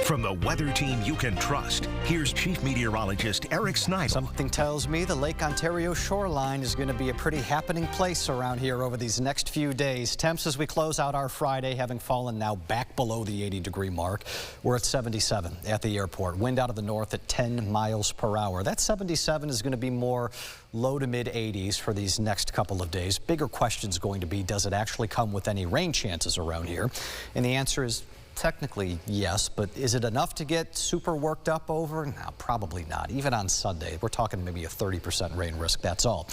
From the weather team you can trust, here's Chief Meteorologist Eric Snyder. Something tells me the Lake Ontario shoreline is going to be a pretty happening place around here over these next few days. Temps as we close out our Friday having fallen now back below the 80-degree mark. We're at 77 at the airport. Wind out of the north at 10 miles per hour. That 77 is going to be more low to mid 80s for these next couple of days. Bigger question is going to be, does it actually come with any rain chances around here? And the answer is technically yes, but is it enough to get super worked up over? No, probably not. Even on Sunday, we're talking maybe a 30% rain risk, that's all.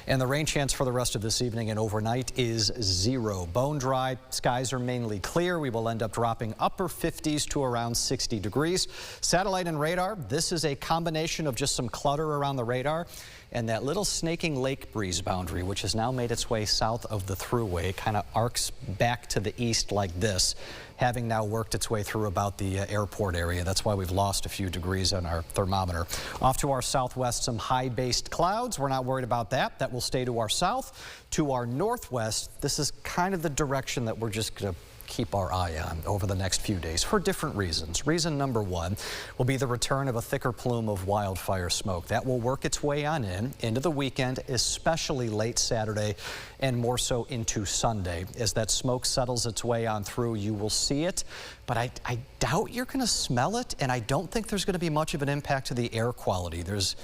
And the rain chance for the rest of this evening and overnight is 0. Bone dry, skies are mainly clear. We will end up dropping upper 50s to around 60 degrees. Satellite and radar, this is a combination of just some clutter around the radar and that little snaking lake breeze boundary, which has now made its way south of the thruway. It kind of arcs back to the east like this, having now worked its way through about the airport area. That's why we've lost a few degrees on our thermometer. Off to our southwest, some high-based clouds. We're not worried about that. That will stay to our south. To our northwest, this is kind of the direction that we're just going to keep our eye on over the next few days for different reasons. Reason number one will be the return of a thicker plume of wildfire smoke. That will work its way on into the weekend, especially late Saturday and more so into Sunday. As that smoke settles its way on through, you will see it, but I doubt you're going to smell it, and I don't think there's going to be much of an impact to the air quality. There's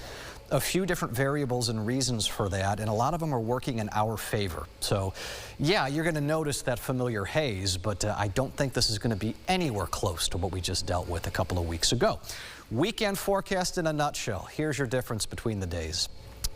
a few different variables and reasons for that, and a lot of them are working in our favor. So yeah, you're going to notice that familiar haze, but I don't think this is going to be anywhere close to what we just dealt with a couple of weeks ago. Weekend forecast in a nutshell. Here's your difference between the days.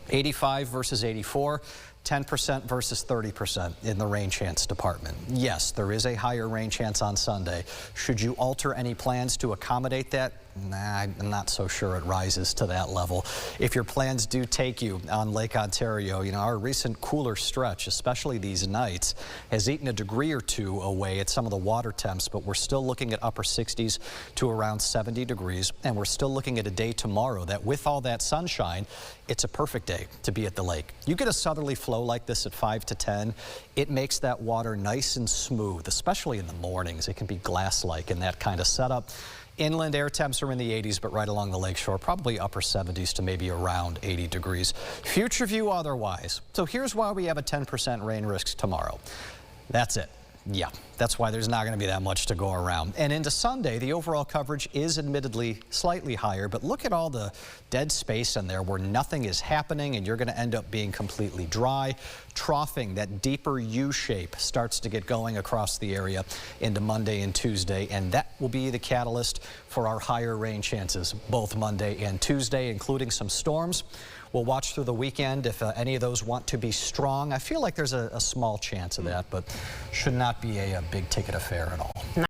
85 versus 84. 10% versus 30% in the rain chance department. Yes, there is a higher rain chance on Sunday. Should you alter any plans to accommodate that? Nah, I'm not so sure it rises to that level. If your plans do take you on Lake Ontario, you know, our recent cooler stretch, especially these nights, has eaten a degree or two away at some of the water temps, but we're still looking at upper 60s to around 70 degrees, and we're still looking at a day tomorrow that with all that sunshine, it's a perfect day to be at the lake. You get a southerly flow like this at 5 to 10, it makes that water nice and smooth, especially in the mornings. It can be glass-like in that kind of setup. Inland air temps are in the 80s, but right along the lakeshore, probably upper 70s to maybe around 80 degrees. Future view otherwise. So here's why we have a 10% rain risk tomorrow. That's it. Yeah, that's why there's not going to be that much to go around. And into Sunday, the overall coverage is admittedly slightly higher, but look at all the dead space in there where nothing is happening, and you're going to end up being completely dry. Troughing, that deeper U shape, starts to get going across the area into Monday and Tuesday, and that will be the catalyst for our higher rain chances both Monday and Tuesday, including some storms. We'll watch through the weekend if any of those want to be strong. I feel like there's a small chance of that, but should not be a big ticket affair at all.